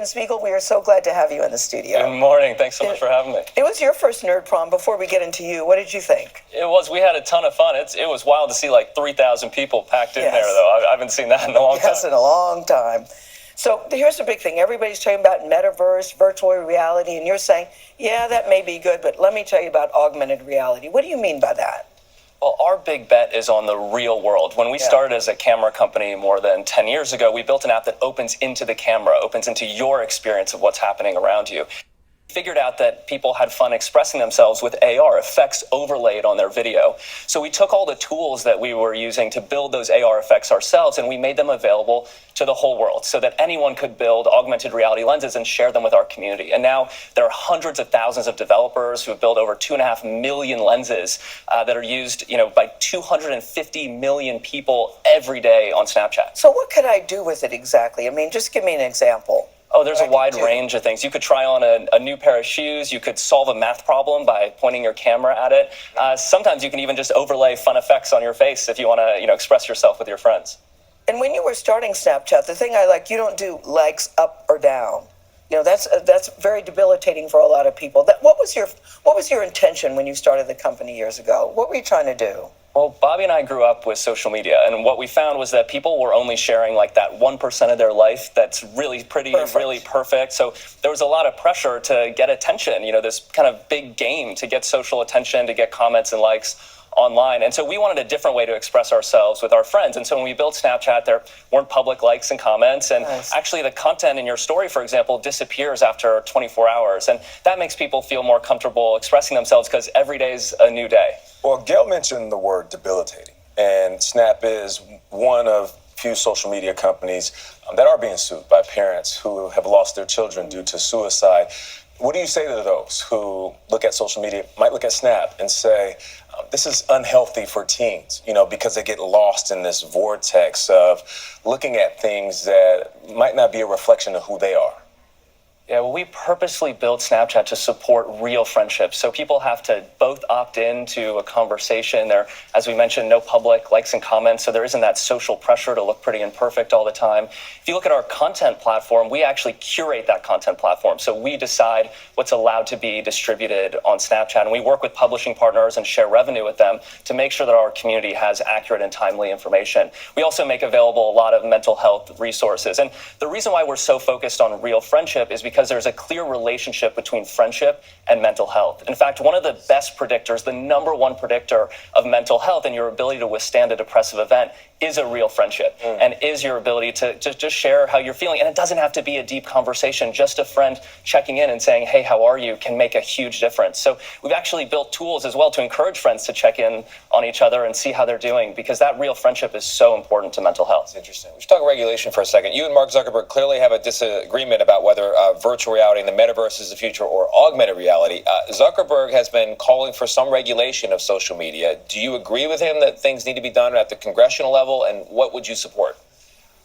Evan Spiegel. We are so glad to have you in the studio. Good morning. Thanks so much for having me. It was your first Nerd Prom. Before we get into you, what did you think? It was. We had a ton of fun. It was wild to see like 3,000 people packed in there, though. I haven't seen that in a long time. Yes, in a long time. So here's the big thing. Everybody's talking about metaverse, virtual reality, and you're saying, yeah, that may be good, but let me tell you about augmented reality. What do you mean by that? Well, our big bet is on the real world. When we started as a camera company more than 10 years ago, we built an app that opens into the camera, opens into your experience of what's happening around you. Figured out that people had fun expressing themselves with AR effects overlaid on their video. So we took all the tools that we were using to build those AR effects ourselves, and we made them available to the whole world so that anyone could build augmented reality lenses and share them with our community. And now there are hundreds of thousands of developers who have built over 2.5 million lenses that are used, by 250 million people every day on Snapchat. So what could I do with it exactly? I mean, just give me an example. Oh, there's a wide range of things. You could try on a new pair of shoes. You could solve a math problem by pointing your camera at it. Sometimes you can even just overlay fun effects on your face if you want to, express yourself with your friends. And when you were starting Snapchat, the thing I like, you don't do likes up or down. That's very debilitating for a lot of people. What was your intention when you started the company years ago? What were you trying to do? Well, Bobby and I grew up with social media, and what we found was that people were only sharing like that 1% of their life that's really pretty, really perfect. So there was a lot of pressure to get attention, this kind of big game to get social attention, to get comments and likes online. And so we wanted a different way to express ourselves with our friends. And so when we built Snapchat, there weren't public likes and comments. And actually the content in your story, for example, disappears after 24 hours. And that makes people feel more comfortable expressing themselves because every day is a new day. Well, Gail mentioned the word debilitating. And Snap is one of few social media companies that are being sued by parents who have lost their children due to suicide. What do you say to those who look at social media, might look at Snap and say, this is unhealthy for teens, because they get lost in this vortex of looking at things that might not be a reflection of who they are? Yeah, well, we purposely built Snapchat to support real friendships. So people have to both opt into a conversation. There, as we mentioned, no public likes and comments. So there isn't that social pressure to look pretty and perfect all the time. If you look at our content platform, we actually curate that content platform. So we decide what's allowed to be distributed on Snapchat. And we work with publishing partners and share revenue with them to make sure that our community has accurate and timely information. We also make available a lot of mental health resources. And the reason why we're so focused on real friendship is because there's a clear relationship between friendship and mental health. In fact, one of the best predictors, the number one predictor of mental health and your ability to withstand a depressive event is a real friendship and is your ability to just share how you're feeling. And it doesn't have to be a deep conversation. Just a friend checking in and saying, hey, how are you, can make a huge difference. So we've actually built tools as well to encourage friends to check in on each other and see how they're doing, because that real friendship is so important to mental health. That's interesting. We should talk regulation for a second. You and Mark Zuckerberg clearly have a disagreement about whether virtual reality and the metaverse is the future or augmented reality. Zuckerberg has been calling for some regulation of social media. Do you agree with him that things need to be done at the congressional level, and what would you support?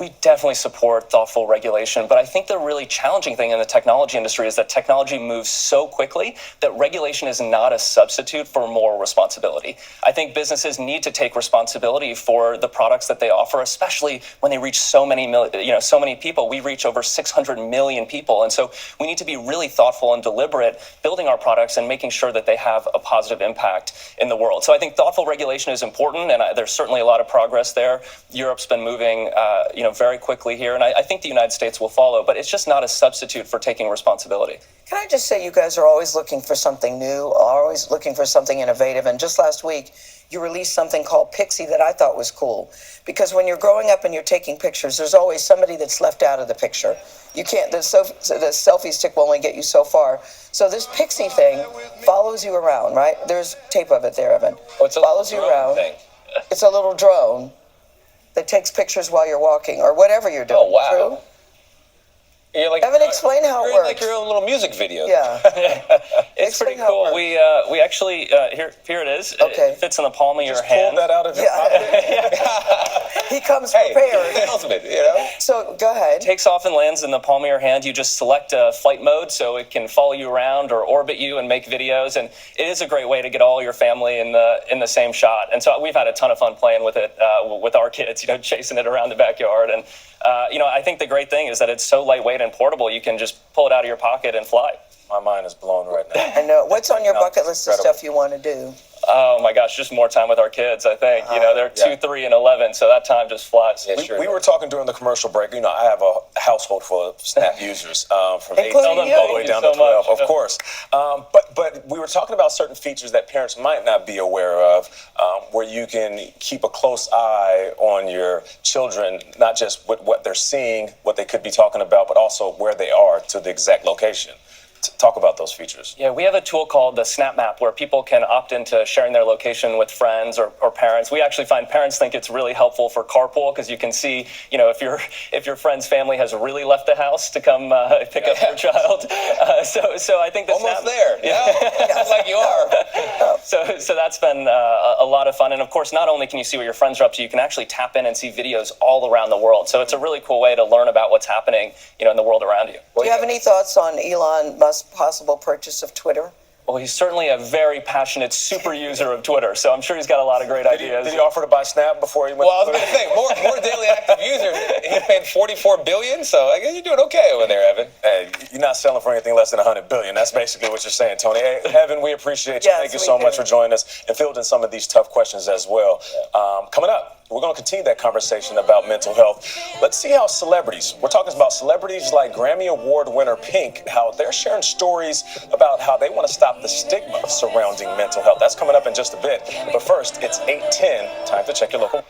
We definitely support thoughtful regulation, but I think the really challenging thing in the technology industry is that technology moves so quickly that regulation is not a substitute for moral responsibility. I think businesses need to take responsibility for the products that they offer, especially when they reach so many people. We reach over 600 million people, and so we need to be really thoughtful and deliberate building our products and making sure that they have a positive impact in the world. So I think thoughtful regulation is important, and there's certainly a lot of progress there. Europe's been moving, very quickly here, and I think the United States will follow, but it's just not a substitute for taking responsibility. Can I just say, you guys are always looking for something new, always looking for something innovative, and just last week, you released something called Pixie that I thought was cool, because when you're growing up and you're taking pictures, there's always somebody that's left out of the picture. You can't, the selfie stick will only get you so far. So this Pixie thing follows you around, right? There's tape of it there, Evan. Oh, it's follows you around. Thing. It's a little drone that takes pictures while you're walking or whatever you're doing. Oh, wow. True? You're like, Evan, explain how it works. Like your own little music video. Yeah. It's pretty cool. We actually, here it is. Okay. It fits in the palm of your Just hand. pull that out of your pocket. He comes Hey, prepared. the ultimate, you know? So go ahead. Takes off and lands in the palm of your hand. You just select a flight mode so it can follow you around or orbit you and make videos. And it is a great way to get all your family in the same shot. And so we've had a ton of fun playing with it with our kids, chasing it around the backyard. And, I think the great thing is that it's so lightweight and portable, you can just pull it out of your pocket and fly. My mind is blown right now. I know. What's on your No, bucket list of incredible. stuff you want to do? Oh my gosh, just more time with our kids, I think. They're 2, 3, and 11, so that time just flies. Yeah, sure. We were talking during the commercial break. I have a household full of Snap users from 18 Including you. all the way down Thank to you so 12, much. of course. But we were talking about certain features that parents might not be aware of, where you can keep a close eye on your children, not just with what they're seeing, what they could be talking about, but also where they are to the exact location. Talk about those features. Yeah, we have a tool called the Snap Map where people can opt into sharing their location with friends or parents. We actually find parents think it's really helpful for carpool because you can see, if your friend's family has really left the house to come pick up your child. So I think the Almost Snap, there. Yeah. Like you are. So that's been a lot of fun. And of course, not only can you see what your friends are up to, you can actually tap in and see videos all around the world. So it's a really cool way to learn about what's happening, in the world around you. Do you have any thoughts on Elon Musk's possible purchase of Twitter? Well, he's certainly a very passionate super user of Twitter, so I'm sure he's got a lot of great ideas. Did he offer to buy Snap before he went? Well, I was going to say, more daily active users. He paid $44 billion, so I guess you're doing okay over there, Evan. Hey, you're not selling for anything less than $100 billion. That's basically what you're saying, Tony. Hey, Evan, we appreciate you. Yes, Thank you we so do. much for joining us and fielding some of these tough questions as well. Coming up, we're going to continue that conversation about mental health. Let's see how celebrities, we're talking about celebrities like Grammy Award winner Pink, how they're sharing stories about how they want to stop the stigma surrounding mental health. That's coming up in just a bit. But first, it's 8:10. Time to check your local.